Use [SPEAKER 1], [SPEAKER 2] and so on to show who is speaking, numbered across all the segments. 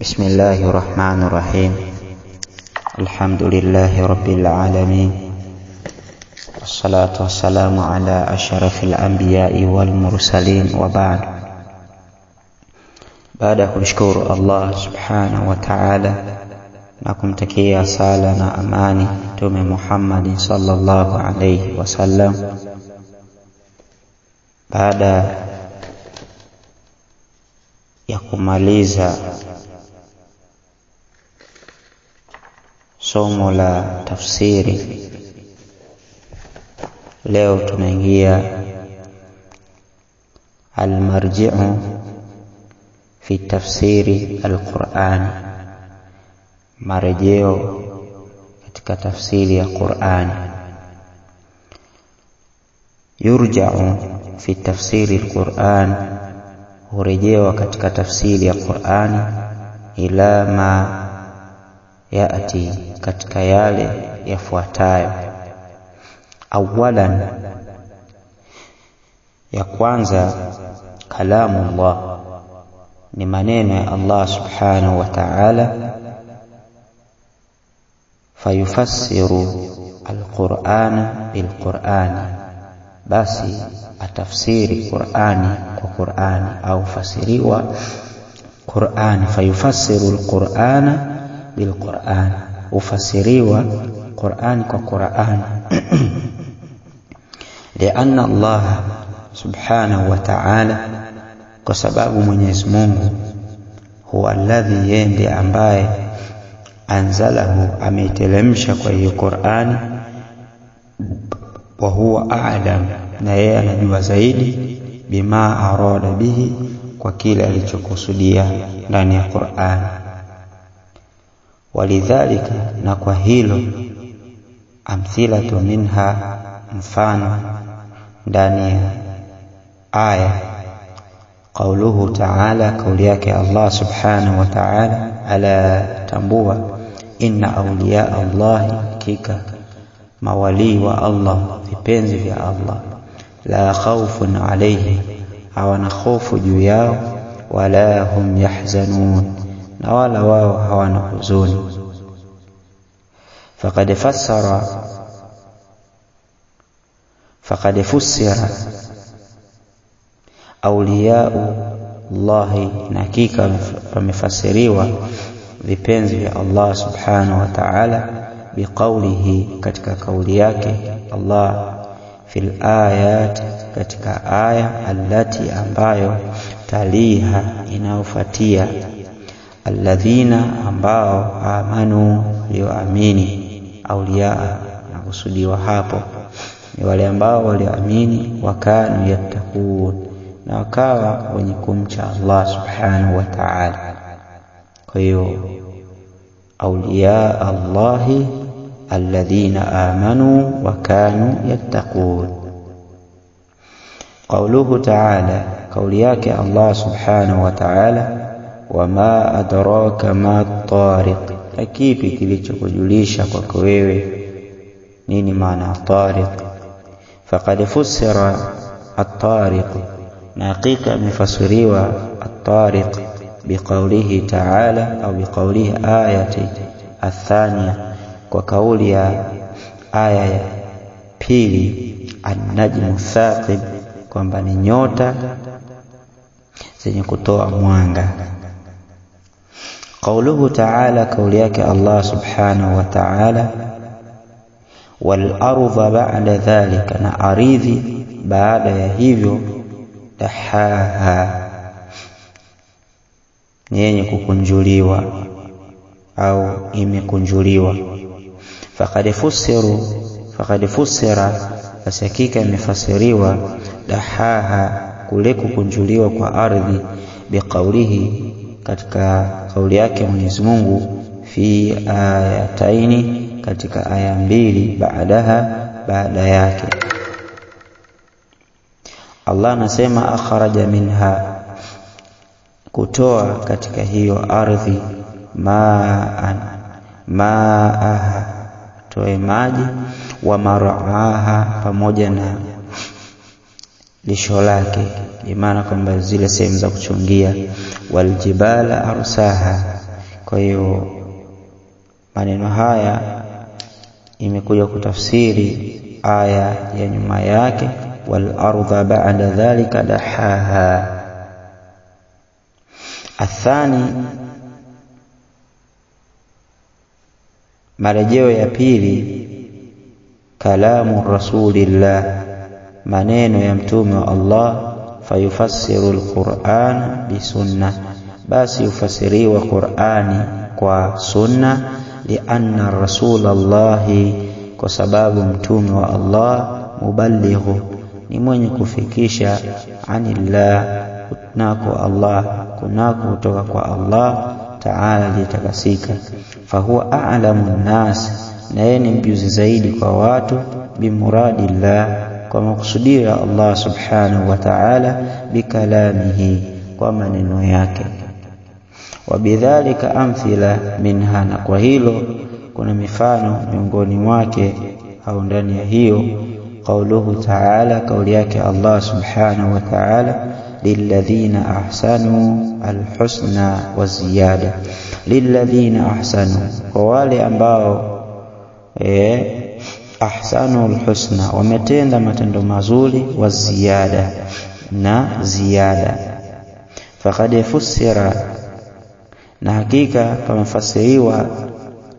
[SPEAKER 1] Bismillahirrahmanirrahim. Alhamdulillahi rabbil alamin. Wassalatu wassalamu ala asyrafil anbiya'i wal mursalin wa ba'd. Baada kumshukuru Allah subhanahu wa ta'ala na kumtakia sala na amani Mtume Muhammad sallallahu alayhi wasallam, baada ya kumaliza somo la tafsiri, leo tunaingia al-marji'u fi tafsiri al-Qur'an, marejeo katika tafsiri ya Qur'an. Yurja'u fi tafsiri al-Qur'an, hurejewa katika tafsiri ya Qur'an ila ma yaati, katika yale yafuatayo. Awalan, ya kwanza, kalamullah, ni maneno ya Allah subhanahu wa ta'ala. Fayufassiru alqur'ana bilqur'ani, basi atafsiri Qur'ani kwa Qur'ani, au fasiriwa Qur'ani. Fayufassiru alqur'ana bilqur'an, ufasiriwa Qur'ani kwa Qur'ani. Lianna Allah subhanahu wa ta'ala, kwa sababu Mwenyezi Mungu huwa alladhi, yende ambaye anzalahu, ameitelemsha kwa hiyo Qur'ani. Wa huwa a'lam, na yeye anajua zaidi, bima arada bihi, kwa kile alichokusudia ndani ya Qur'ani. Walidhalika, na kwa hilo, amthilatu minha, mfano ndani ya aya, qauluhu ta'ala, kauli yake Allah subhanahu wa ta'ala, ala, tambua, inna awliya Allahi, hakika mawali wa Allah, vipenzi vya Allah, la khawfun alayhim, hawana hofu juu yao, wala hum yahzanun, na wala wao hawana huzuni. Faqad fussira awliya'u Allahi, na hakika wamefasiriwa vipenzi vya Allah subhanahu wa ta'ala, biqaulihi, katika kauli yake Allah, fil ayat, katika aya, allati, ambayo, taliha, inayofuatia, alladhina, ambao, amanu, walioamini. Auliya, na kusudiwa hapo ni wale ambao walioamini, wakanu yattaqun, na wakawa wenye kumcha Allah subhanahu wa ta'ala. Kwa hiyo auliya Allahi alladhina amanu wa kanu yattaqun. Qauluhu ta'ala, kauli yake Allah subhanahu wa ta'ala, wama adraka ma at-tariq, kipi kilichokujulisha kwako wewe nini maana at-tariq. Faqad fussira at-tariq, na hakika imefasiriwa at-tariq biqaulihi ta'ala, au biqaulihi ayati athania, kwa kauli ya aya ya pili, an-najmu thaqib, kwamba ni nyota zenye kutoa mwanga. Qauluhu ta'ala, kauli yake Allah subhanahu wa ta'ala, wal ardha ba'da dhalika, na ardhi baada ya hivyo, dahaha, ni yenye kukunjuliwa au imekunjuliwa. Faqad fussira, basi hakika imefasiriwa, dahaha, kule kukunjuliwa kwa ardhi, biqaulihi, katika kauli yake Mwenyezi Mungu, fi ayataini, katika aya mbili, baadaha, baada yake. Allah anasema akhraja minha, kutoa katika hiyo ardhi, maaha, toe maji, wa mar'aha, pamoja na lisho lake, imana kwamba zile sehemu za kuchungia. Waljibala arsaha, Kwa hiyo maneno haya imekuja kutafsiri aya ya nyuma yake, wal ardha ba'da dhalika dahaha. Athani, marejeo ya pili, kalamu rasulillah, maneno ya mtume wa Allah, fayufassiru alquran bisunna, basi ufasiriwa Qur'ani kwa sunna, lianna rasulallahi, kwa sababu mtume wa Allah, muballighu, ni mwenye kufikisha, anillah, kunako kutoka kwa Allah Ta'ala litakasika. Fahuwa a'lamu nnas, na yeye ni mjuzi zaidi kwa watu, bimuradillah, kwa makusudio ya Allah subhanahu wa ta'ala, bikalamihi, kwa maneno yake. Wabidhalika amthila minha, na kwa hilo kuna mifano miongoni mwake au ndani ya hiyo, qauluhu ta'ala, kauli yake Allah subhanahu wa ta'ala, lilladhina ahsanu alhusna wa ziyada. Lilladhina ahsanu, kwa wale ambao ahsanu alhusna, wametenda matendo mazuri, wa ziyada, na ziyada. Faqad fussira, na hakika pamefasiriwa,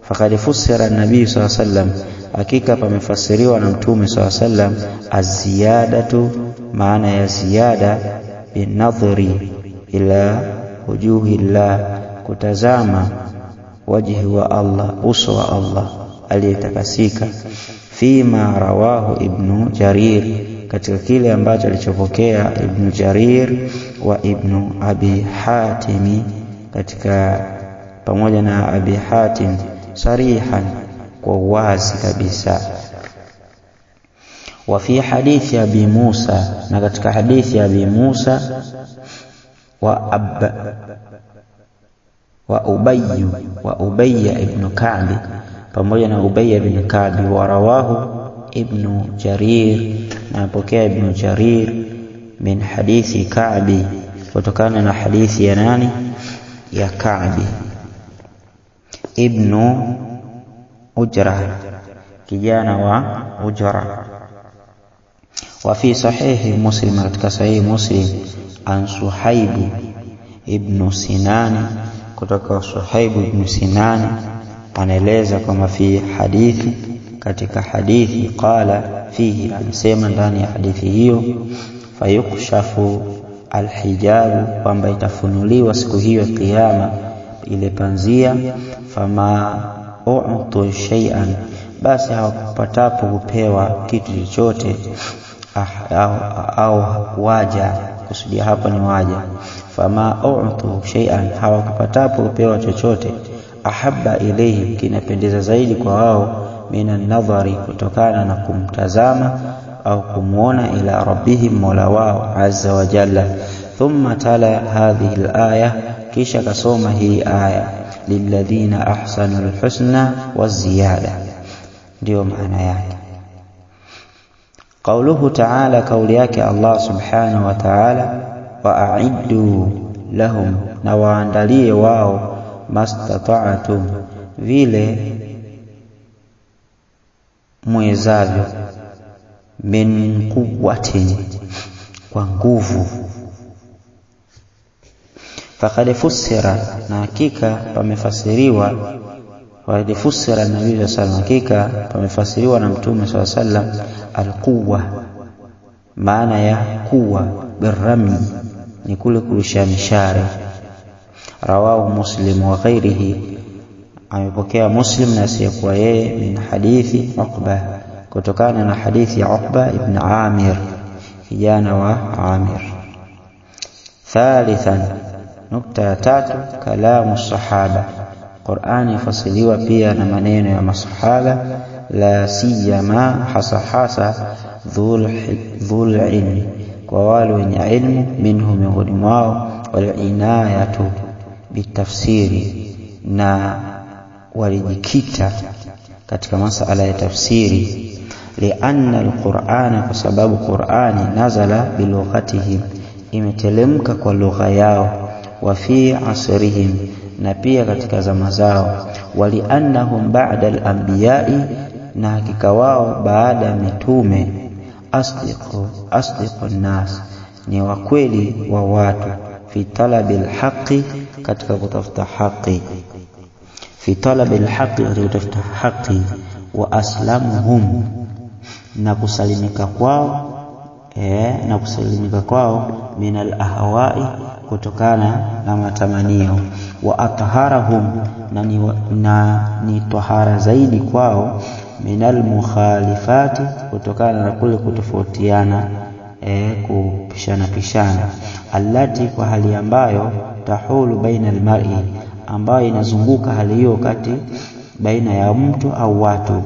[SPEAKER 1] faqad fussira nabii sallallahu alaihi wasallam, hakika pamefasiriwa na mtume sallallahu alaihi wasallam, az-ziyadatu, maana ya ziyada, binadhri ila wujuhillah, kutazama wajhi wa Allah, uso wa Allah aliyetakasika. Fima rawahu ibnu Jarir, katika kile ambacho alichopokea ibnu Jarir wa ibnu Abi Hatim, katika pamoja na Abi Hatim, sarihan, kwa wazi kabisa. Wa fi hadithi Abi Musa, na katika hadithi ya Abi Musa, wa Ubayy ibn Ka'b, pamoja na Ubayy ibn Ka'b. Wa rawahu ibnu Jarir, na pokea ibnu Jarir, min hadithi Ka'b, kutokana na hadithi ya nani? Ya Ka'b ibnu Ujra, kijana wa Ujra. Wa fi sahihi Muslim, katika sahihi Muslim, an Suhaib ibn Sinan, kutoka Suhaib ibn Sinan, anaeleza kama fi hadithi, katika hadithi, qala fihi, anasema ndani ya hadithi hiyo, fayukshafu alhijabu, kwamba itafunuliwa siku hiyo kiyama ile panzia, fama u'tu shay'an, basi hawapatapo kupewa kitu chochote, au waja, kusudia hapa ni waja, fama u'tu shay'an, hawapatapo kupewa chochote, ahabba ilayhi, kinapendeza zaidi kwa wao, minan nadhari, kutokana na kumtazama au kumuona, ila rabbihim, mola wao azza wa jalla. Thumma tala hadhihi al-aya, kisha kasoma hii aya, lilladhina ahsanu alhusna wa ziyada, ndio maana yake. Qauluhu ta'ala, kauli yake Allah subhanahu wa ta'ala, wa a'iddu lahum, na waandalie wao, mastata'tum, vile mwezavyo, min quwwatin, kwa nguvu. Faqad fussira, na hakika pamefasiriwa, wa fussira nabii sallallahu alaihi wasallam, hakika pamefasiriwa na mtume sallallahu alaihi wasallam, alquwa, maana ya quwa, birrami, ni kule kurusha mishare. Rawahu Muslim wa ghairihi, amepokea Muslim na asiyekuwa yeye, min hadithi Uqba, kutokana na hadithi ya Uqba ibn Amir, kijana wa Amir. Thalithan, nukta ya tatu, kalamu sahaba, Qur'ani yafasiliwa pia na maneno ya masahaba, la siyama, hasa dhul ilmi, kwa wale wenye ilmu, minhu, miongoni mwao, wal inayatu bitafsiri, na walijikita katika masala ya tafsiri. Lianna alqur'ana, kwa sababu Qur'ani, nazala bilughatihim, imetelemka kwa lugha yao, wa fi asrihim, na pia katika zama zao. Waliannahum ba'da al-anbiya'i, na hakika wao baada ya mitume, asdiqun nas, ni wakweli wa watu, fi talabil haqqi, katika kutafuta haki, fi talabil haqqi, katika kutafuta haki, wa aslamuhum, na kusalimika kwao minal ahwa'i, kutokana na matamanio, wa ataharahum, na ni tahara zaidi kwao, minal mukhalifati, kutokana na kule kutofautiana, kupishana, allati, kwa hali ambayo, tahulu baina almar'i, ambayo inazunguka hali hiyo kati baina ya mtu au watu,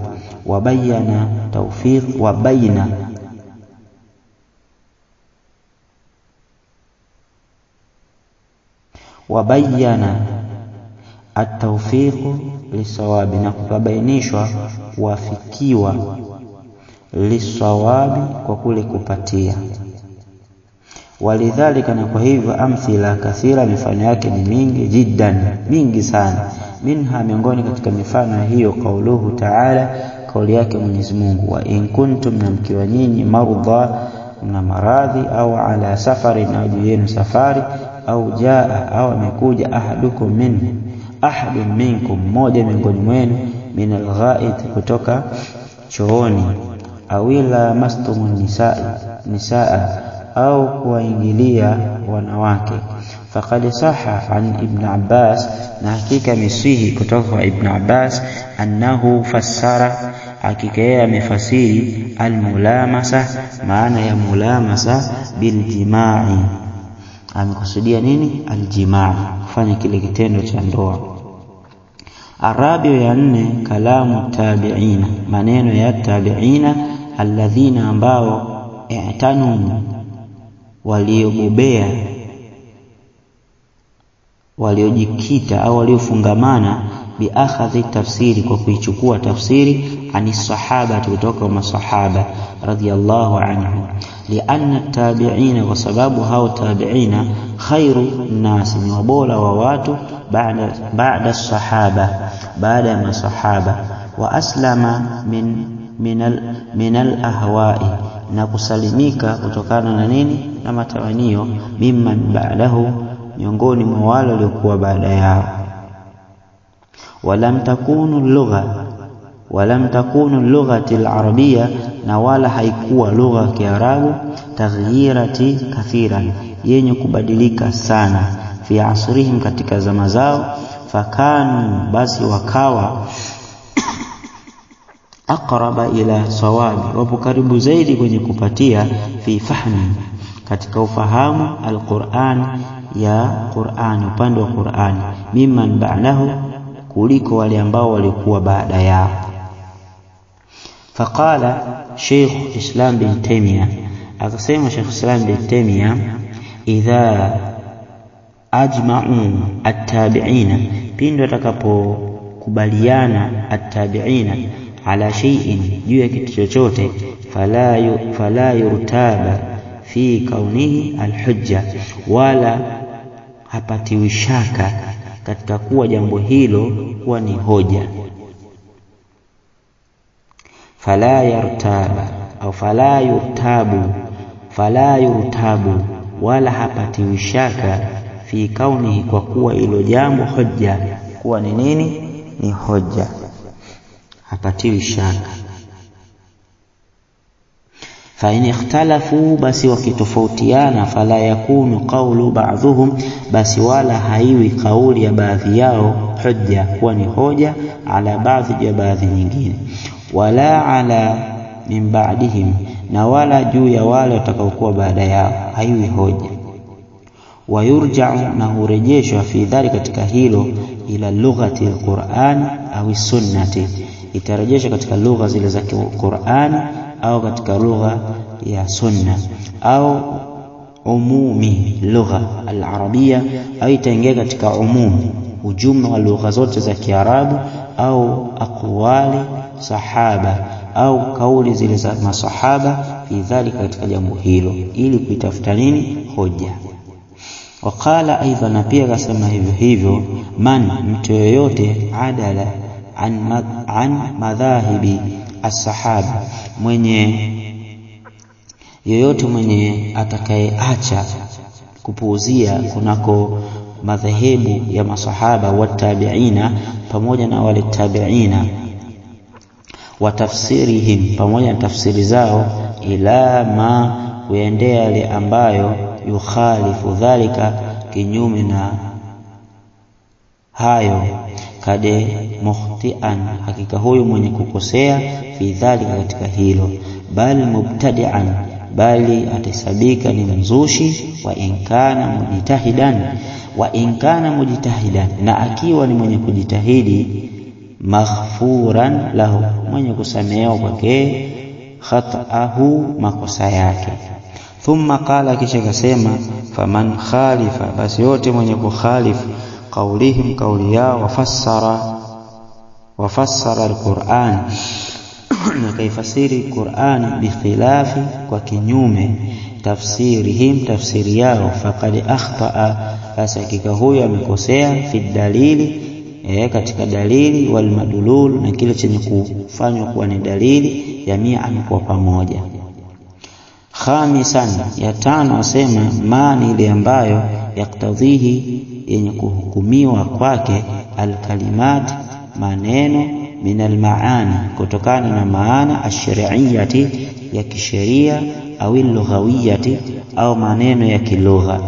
[SPEAKER 1] wabayana tawfiq, wabayana at-tawfiq lisawabi, na kubainishwa kuwafikiwa lisawabi, kwa kule kupatia. Walidhalika, na kwa hivyo, amthila kathira, mifano yake ni mingi jiddan, mingi sana. Minha, miongoni katika mifano hiyo, kauluhu ta'ala, kauli yake Mwenyezi Mungu, wa in kuntum, na mkiwa nyinyi, marudha, na maradhi, au ala safari, na juu yenu safari, au jaa, au amekuja, ahadun minkum, mmoja miongoni mwenu, min al-ghaid, kutoka chooni, au ila mastumun nisaa, au kuwaingilia wanawake. Faqad saha an Ibn Abbas, na hakika misihi kutoka kwa Ibn Abbas, annahu fassara, hakika yeye amefasiri, almulamasa, maana ya mulamasa, biljima'i, amekusudia nini? Aljimaa, kufanya kile kitendo cha ndoa. Arabi ya 4, kalamu tabi'ina, maneno ya tabi'ina, alladhina, ambao, i'tanu, waliobobea, waliojikita au waliofungamana, biakhadhi tafsiri, kwa kuichukua tafsiri, anisahaba, kutoka masahaba radhiyallahu anhu. Lianna tabi'ina, kwa sababu hao tabi'ina, khairu nasi, ni wabora wa watu, baada sahaba, baada ya masahaba, wa aslama min al-ahwa'i, na kusalimika kutokana na nini? Na matamanio, mimman ba'dahu, miongoni mwa wale waliokuwa baada yao. Walam takunu lughati al-arabiyya, na wala haikuwa lugha ya Kiarabu, taghyirati kathiran, yenye kubadilika sana, fi asrihim, katika zama zao. Fakanu, basi wakawa, aqraba ila sawabi, wapo karibu zaidi kwenye kupatia, fi fahmi, katika ufahamu, al-Qur'an, ya Qur'an, upande wa Qur'an, mimman ba'dahu, kuliko wale ambao walikuwa baada yao. Faqala Sheikh Islam bin Taymiyyah, akasema Sheikh Islam bin Taymiyyah, idha ajma'u at-tabi'ina, pindi watakapokubaliana at-tabi'ina, ala shay'in, juu ya kitu chochote, fala yurtaba fi kaunihi al-hujja, wala hapatiwi shaka katika kuwa jambo hilo kuwa ni hoja. Fala yurtabu, wala hapatiwi shaka, fi kaunihi, kwa kuwa ilo jambo hoja, kuwa ni nini? Ni hoja, hapatiwi shaka. Fa in ikhtalafu, basi wakitofautiana, fala yakunu qawlu ba'dhum, basi wala haiwi kauli ya baadhi yao hujja, kuwa ni hoja, ala baadhi ya baadhi nyingine, wala ala min ba'dihim, na wala juu ya wale watakaokuwa baada yao, haiwi hoja. Wayurja'u, na hurejeshwa, fi dhali, katika hilo, ila lughati al-Qur'an au sunnati, itarejeshwa katika lugha zile za Qur'an au katika lugha ya sunna, au umumi lugha al-arabia, au itaingia katika ujumla wa lugha zote za Kiarabu, au aqwali sahaba, au kauli zile za masahaba, fi dhalika, katika jambo hilo, ili kuitafuta nini? Hoja. Waqala aidha, na pia akasema hivyo hivyo, man, mtu yoyote, adala an madhahibi as-sahaba, yoyote mwenye atakayeacha kupuuzia kunako madhehebu ya masahaba wa tabi'ina, pamoja na wale tabi'ina, wa tafsirihim, pamoja na tafsiri zao, ila ma, kuendea yale ambayo yukhalifu dhalika, kinyume na hayo, kade mukhtian, hakika huyu mwenye kukosea, fi dhalika, katika hilo, bal mubtadi'an, bali atasabika ni mzushi, wa inkana mujtahidan, na akiwa ni mwenye kujitahidi, maghfuran lahu, mwenye kusamehewa kwake khata'ahu, makosa yake. Thumma qala, kisha kasema, faman khalifa, basi yote mwenye kukhalifu qaulihim, kauli yao, wafassara al-Qur'an, na kaifasiri Qur'an, bikhilafi, kwa kinyume, tafsirihim, tafsiri yao, faqad akhta'a, basi hakika huyo amekosea, fi dalili, katika dalili, wal madlul, na kile chenye kufanywa kuwa ni dalili, jami'an, kwa pamoja. Khamisan, ya tano, asema maana ile ambayo yaktadhihi, yenye kuhukumiwa kwake, alkalimat, maneno, min almaani, kutokana na maana, ash-shar'iyyati, ya kisheria, au lughawiyati, au maneno ya kilugha,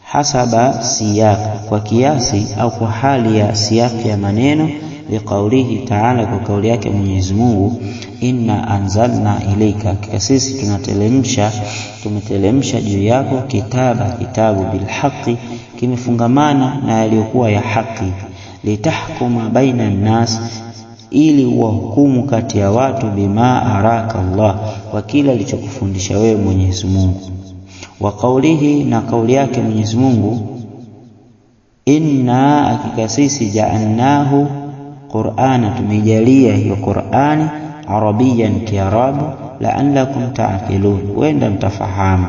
[SPEAKER 1] hasaba siyaq, kwa kiasi au kwa hali ya siyaq ya maneno, liqaulihi ta'ala, kwa kauli yake Mwenyezi Mungu, inna anzalna ilayka, kwa sisi tumetelemsha juu yako, kitabu bilhaqi, kimefungamana na yaliyokuwa ya haki, litahkuma baina an-nas, ili uwahukumu kati ya watu, bima araka Allah, kwa kila alichokufundisha wewe Mwenyezi Mungu. Wa qaulihi, na kauli yake Mwenyezi Mungu, inna, hakika sisi, ja'alnahu Qur'ana, tumejalia hiyo Qur'ani, arabiyan, kiarabu, la'allakum ta'qilun, wenda mtafahamu.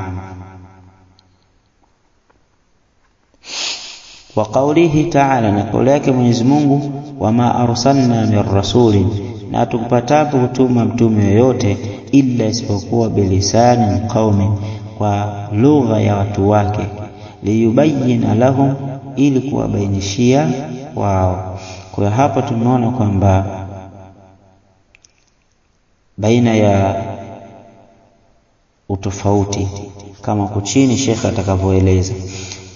[SPEAKER 1] Wa qaulihi ta'ala, na kauli yake Mwenyezi Mungu, wama arsalna min rasulin, na tukupatapo kutuma mtume yoyote, illa, isipokuwa, bilisani qaumi, kwa lugha ya watu wake, liyubayyina lahum, ili kuwabainishia wao. Kwa hapa tunaona kwamba baina ya utofauti kama kuchini Sheikh atakavyoeleza,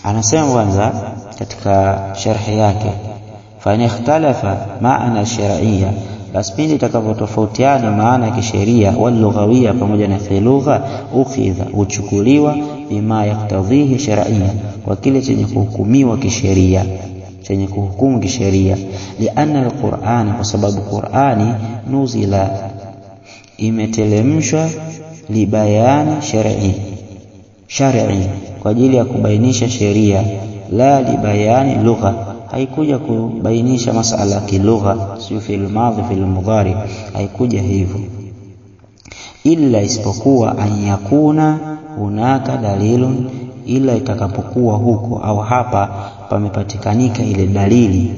[SPEAKER 1] anasema kwanza katika sharhi yake, fa in ikhtalafa maana shar'iyya, basi pindi itakavyotofautiana maana ya kisheria, wal lughawiyya, pamoja na kilugha, ukhidha, uchukuliwa, bima yaktadhihi shar'iyya, kwa kile chenye kuhukumiwa kisheria, chenye kuhukumu kisheria, lianna al-Qur'an, kwa sababu Qur'ani, nuzila, imetelemshwa, libayani shar'i, kwa ajili ya kubainisha sheria, la libayani lugha, haikuja kubainisha masala ya kilugha, sio fil madhi fil mudhari, haikuja hivyo, illa, isipokuwa, an yakuna hunaka dalilun, ila itakapokuwa huko au hapa pamepatikanika ile dalili,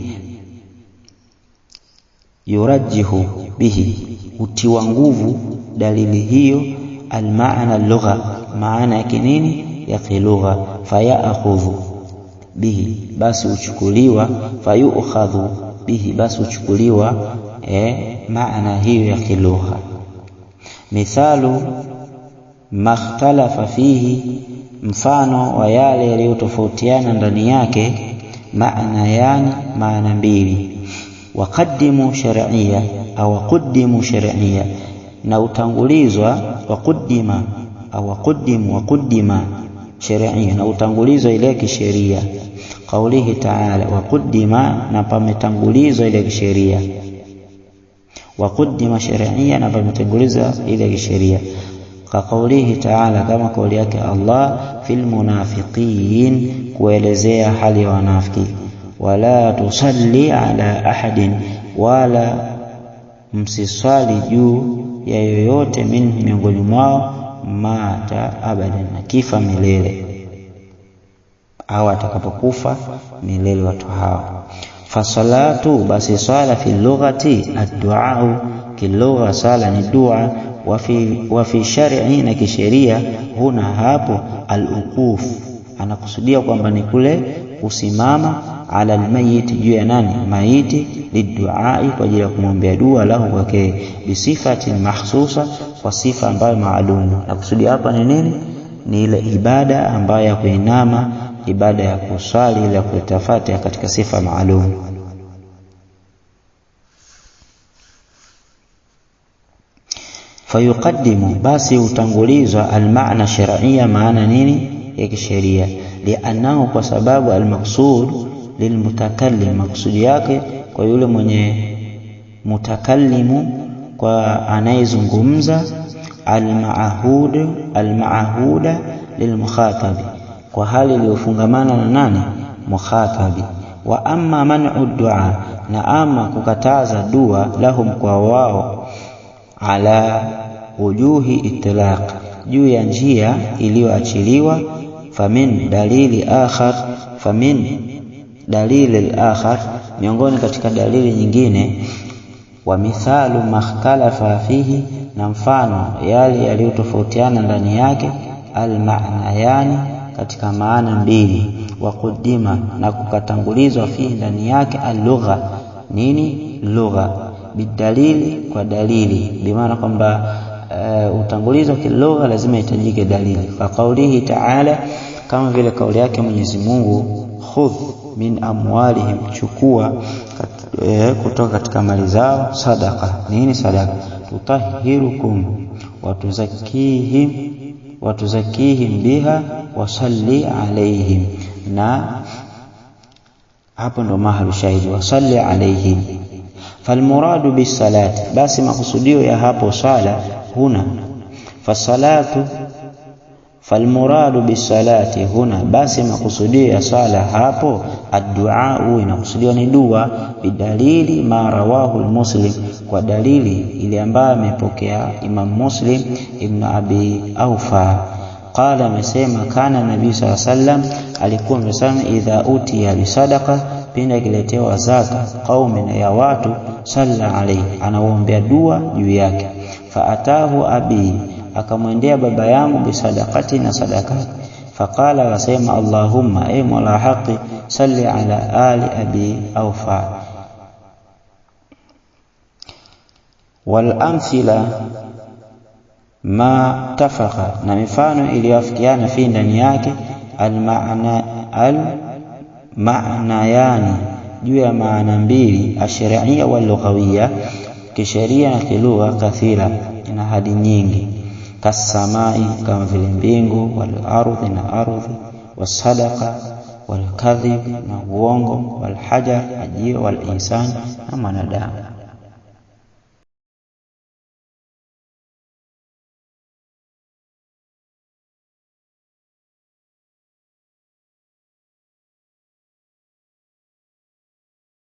[SPEAKER 1] yurajihu bihi, utiwa nguvu dalili hiyo, almaana lugha, maana yake nini, ya kilugha, fayaakhudhu bihi, basi uchukuliwa, fayukhadhu bihi, basi uchukuliwa maana hiyo ya kilugha. Mithalu makhtalafa fihi, mfano wa yale yaliyotofautiana ndani yake, maana mbili, waqaddimu shar'iyya, au qaddimu shar'iyya, na utangulizwa, waqaddima au qaddima shar'iyya, na utangulizwa ile kisheria, qaulihi ta'ala, waqaddima, na pametangulizwa ile kisheria, waqaddima shar'iyya, na pametangulizwa ile kisheria, ka qaulihi ta'ala, kama kauli yake Allah, fil munafiqin, kuelezea hali ya wanafiki, wala tusalli ala ahadin, wala msiswali juu ya yoyote, miongoni mwao, mata abadan, kifa milele, au atakapokufa milele watu hao. Fasalatu, basi sala fi lughati ad-du'a, kilugha sala ni dua, wa fi shar'i, na kisheria huna hapo al-uquf, anakusudia kwamba ni kule kusimama ala almayit, juu ya nani? Maiti, liduai, kwa ajili ya kumwombea dua, lahu kwake, bisifati mahsusa, kwa sifa ambayo maalum. Na kusudia hapa ni nini? Ni ile ibada ambayo ya kuinama, ibada ya kusali, ile ya kutafati katika sifa maalum. Fayuqaddimu, basi utangulizwa almaana shar'iyya, maana nini ya kisheria, li'annahu, kwa sababu almaqsud lilmutakallim, maksudi yake kwa yule mwenye mutakallimu, kwa anayezungumza, almaahuda lilmukhatabi, kwa hali iliyofungamana na nani? Mukhatabi. Wa amma man'u du'a, na ama kukataza dua, lahum, kwa wao, ala wujuhi itlaq, juu ya njia iliyoachiliwa, famin dalili al-akhar, miongoni katika dalili nyingine, wa mithalu makhtalafa fihi, na mfano yale yaliyotofautiana ndani yake, al-ma'nayani, katika maana mbili, wa quddima, na kukatangulizwa fihi ndani yake, al-lugha, nini lugha, bidalili, kwa dalili, bimaana kwamba utangulizwa kilugha lazima itajike dalili. Fa qawlihi ta'ala, kama vile kauli yake Mwenyezi Mungu, khudh min amwalihim, chukua kutoka katika mali zao, sadaqa, nini sadaqa? Tutahhirukum wa tuzakkihim biha wa salli alayhim, na hapo ndo mahali shahidi, wa salli alayhim. Falmuradu bisalati, basi makusudio ya hapo sala huna, falmuradu bisalati huna, basi makusudio ya sala hapo ad-du'a, inakusudiwa ni dua, bidalili ma rawahu al-Muslim, kwa dalili ile ambayo amepokea Imam Muslim ibn Abi Aufa. Qala, amesema, kana Nabii sallallahu alayhi wasallam, alikuwa amesema, idha utiya bisadaqa, pindi akiletewa zaka, qaumi, ya watu, salla alayhi, anaombea dua juu yake. Fa atahu abi, akamwendea baba yangu, bisadaqati, na sadaqati. Faqala, wasema, Allahumma, ay mola haqi, salli ala ali abi Aufa. Wal amthila ma tafaqa, na mifano iliyoafikiana fi ndani yake, al-ma'nayani, juu ya maana mbili, ash-shar'iyya wal lughawiyya, kisheria na kilugha, kathira, ina hadi nyingi, kasamai, kama vile mbingu, wal ardhi, na ardhi, wasadaqa, wal kadhib, na uongo, wal hajar, ajio, wal insan, na mwanadamu.